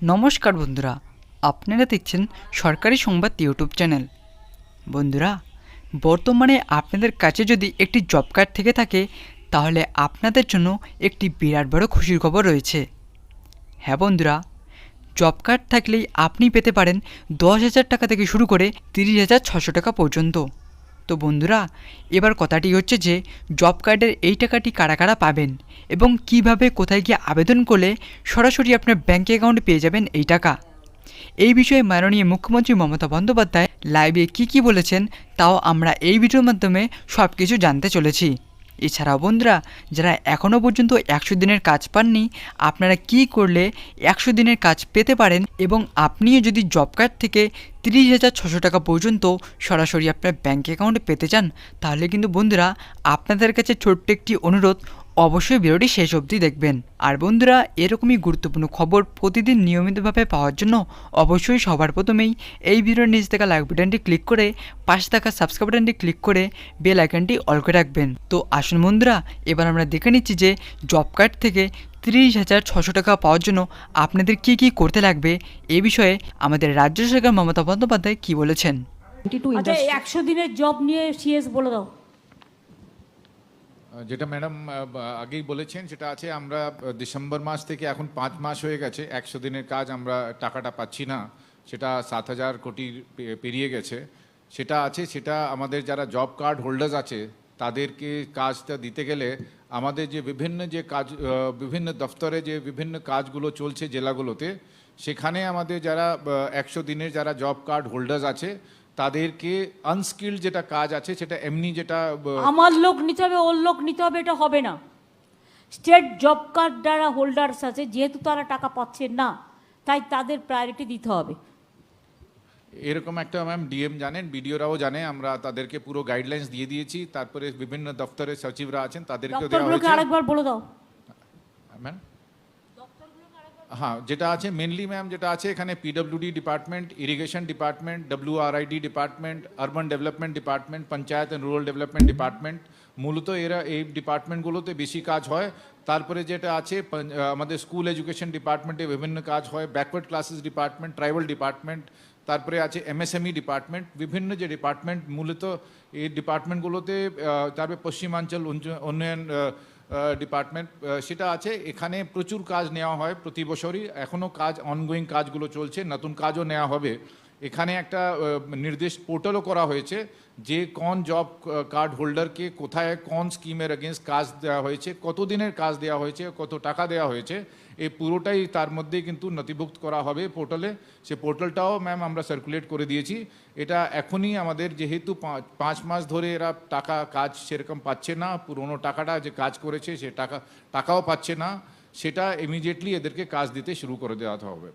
নমস্কার বন্ধুরা, আপনারা দেখছেন সরকারি সংবাদ ইউটিউব চ্যানেল। বন্ধুরা, বর্তমানে আপনাদের কাছে যদি একটি জব কার্ড থেকে থাকে তাহলে আপনাদের জন্য একটি বিরাট বড় খুশির খবর রয়েছে। হ্যাঁ বন্ধুরা, জব কার্ড থাকলেই আপনি পেতে পারেন 10,000 টাকা থেকে শুরু করে 30,600 টাকা পর্যন্ত। তো বন্ধুরা, এবার কথাটি হচ্ছে যে জব কার্ডের এই টাকাটি কারা কারা পাবেন এবং কিভাবে কোথায় গিয়ে আবেদন করলে সরাসরি আপনার ব্যাঙ্ক অ্যাকাউন্টে পেয়ে যাবেন এই টাকা। এই বিষয়ে মাননীয় মুখ্যমন্ত্রী মমতা বন্দ্যোপাধ্যায় লাইভে কী বলেছেন তাও আমরা এই ভিডিওর মাধ্যমে সব কিছু জানতে চলেছি। এছাড়াও বন্ধুরা, যারা এখনও পর্যন্ত 100 দিনের কাজ পাননি, আপনারা কি করলে 100 দিনের কাজ পেতে পারেন এবং আপনিও যদি জব কার্ড থেকে 30,600 টাকা পর্যন্ত সরাসরি আপনার ব্যাঙ্ক অ্যাকাউন্টে পেতে চান, তাহলে কিন্তু বন্ধুরা আপনাদের কাছে ছোট্ট একটি অনুরোধ, অবশ্যই ভিডিওটি শেষ অবধি দেখবেন। আর বন্ধুরা, এরকমই গুরুত্বপূর্ণ খবর প্রতিদিন নিয়মিতভাবে পাওয়ার জন্য অবশ্যই সবার প্রথমেই এই ভিডিওর নিচে থাকা লাইক বাটনটি ক্লিক করে পাশে থাকা সাবস্ক্রাইব বাটনটি ক্লিক করে বেল আইকনটি অল করে রাখবেন। তো আসুন বন্ধুরা, এবার আমরা দেখে নিচ্ছি যে জব কার্ড থেকে 30,600 টাকা পাওয়ার জন্য আপনাদের কি করতে লাগবে। এই বিষয়ে আমাদের রাজ্য সরকার মমতা বন্দ্যোপাধ্যায় কি বলেছেন। 100 দিনের জব নিয়ে সিএস বলে দাও। যেটা ম্যাডাম আগেই বলেছেন সেটা আছে, আমরা ডিসেম্বর মাস থেকে এখন 5 মাস হয়ে গেছে, 100 দিনের কাজ আমরা টাকাটা পাচ্ছি না, সেটা 7,000 কোটি পেরিয়ে গেছে। সেটা আছে, সেটা আমাদের যারা জব কার্ড হোল্ডার্স আছে তাদেরকে কাজটা দিতে গেলে আমাদের যে বিভিন্ন দফতরে যে বিভিন্ন কাজগুলো চলছে জেলাগুলোতে, সেখানে আমাদের যারা 100 দিনের যারা জব কার্ড হোল্ডার্স আছে তাদেরকে আনস্কিল্ড যেটা কাজ আছে সেটা এমনি যেটা আমার লোক নিতে হবে, ওর লোক নিতে হবে, এটা হবে না। স্টেট জব কার্ড যারা হোল্ডার্স আছে, যেহেতু তারা টাকা পাচ্ছে না, তাই তাদের প্রায়োরিটি দিতে হবে। এরকম একটা ম্যাম ডিএম জানেন, বিডিওরাও জানে, আমরা তাদেরকে পুরো গাইডলাইন্স দিয়ে দিয়েছি। তারপরে বিভিন্ন দপ্তরের সচিবরা আছেন তাদেরকেও দেওয়া হয়েছে। আরেকবার বলে দাও ম্যাম। হ্যাঁ, যেটা আছে মেনলি ম্যাম, যেটা আছে এখানে PWD department, irrigation department, WRID department, urban development department, panchayat and rural development department, মূলত এরা এই ডিপার্টমেন্টগুলোতে বেশি কাজ হয়। তারপরে যেটা আছে আমাদের স্কুল এডুকেশন ডিপার্টমেন্টে বিভিন্ন কাজ হয়, backward classes department, tribal department, তারপরে আছে MSME ডিপার্টমেন্ট, বিভিন্ন যে ডিপার্টমেন্ট মূলত এই ডিপার্টমেন্টগুলোতে, তারপরে পশ্চিমাঞ্চল উন্নয়ন ডিপার্টমেন্ট সেটা আছে। এখানে প্রচুর কাজ নেওয়া হয় প্রতি বছরই, এখনও কাজ অনগোয়িং কাজগুলো চলছে, নতুন কাজও নেওয়া হবে। এখানে একটা নির্দেশ পোর্টালও করা হয়েছে যে কোন জব কার্ড হোল্ডারকে কোথায় কোন স্কিমের এগেনস্ট কাজ দেওয়া হয়েছে, কত দিনের কাজ দেওয়া হয়েছে, কত টাকা দেওয়া হয়েছে, এই পুরোটাই তার মধ্যেই কিন্তু নথিভুক্ত করা হবে পোর্টালে। সে পোর্টালটাও ম্যাম আমরা সার্কুলেট করে দিয়েছি। এটা এখনই আমাদের যেহেতু 5 মাস ধরে এরা কাজ সেরকম পাচ্ছে না, পুরোনো টাকাটা যে কাজ করেছে সে টাকাও পাচ্ছে না, সেটা ইমিডিয়েটলি এদেরকে কাজ দিতে শুরু করে দেওয়া হবে।